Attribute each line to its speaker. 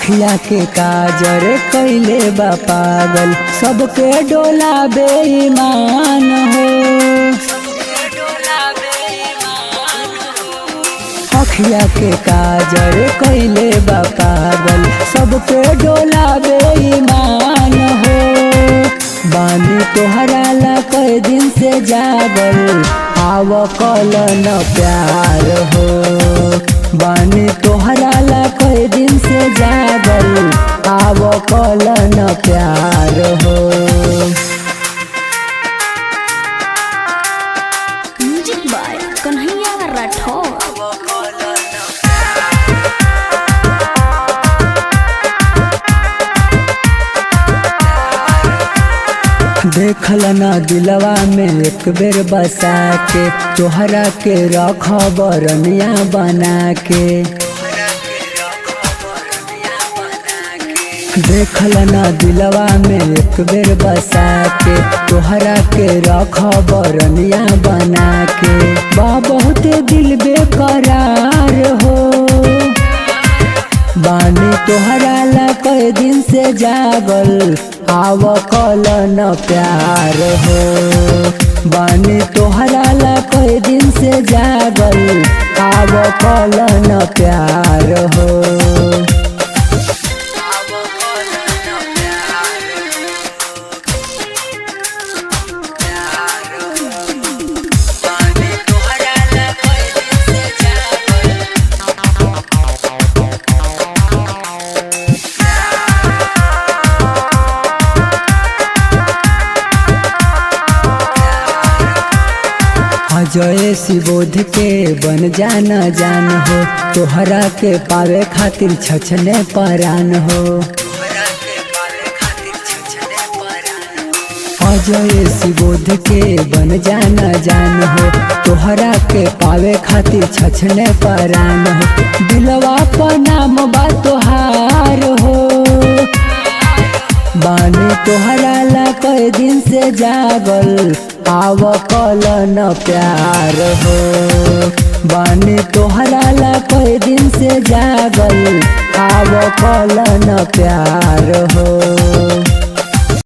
Speaker 1: अखिया के काजर कैले बा पागल, सबके डोला बेईमान हो। अखिया के काजर कैले बा पागल, सबके डोला बेईमान हो। बानी तोहरा ला कई दिन से जागल, आव कल न प्यार हो। बानी तोहरा ला कई दिन से जागल, आव कल न प्यार हो।
Speaker 2: Music by Kanhaiya Rathore.
Speaker 1: देखल न दिलवा में एक बेर बसा के, तोहरा के रख बरनिया बना के। देखल न दिलवा में एक बेर बसा के, तोहरा के रख बरनिया बना के। बा बहुत दिल बेकरार हो। बानी तोहरा ला कई दिन से जागल, आव कल न प्यार हो। बानी तोहरा ला कई दिन से जागल, आव कल न प्यार हो। अजय शिवोध के बन जाना जान हो, तोहरा के पावे खातिर छछने परान हो। अजय शिवोध के बन जाना जान हो, तोहरा के पावे खातिर छछने परान हो। दिलवा पर नाम बा तोहार हो। बानी तोहरा ला कई दिन से जागल, आव कल न प्यार हो। बानी तोहरा ला कई दिन से जागल, आव कल न प्यार हो।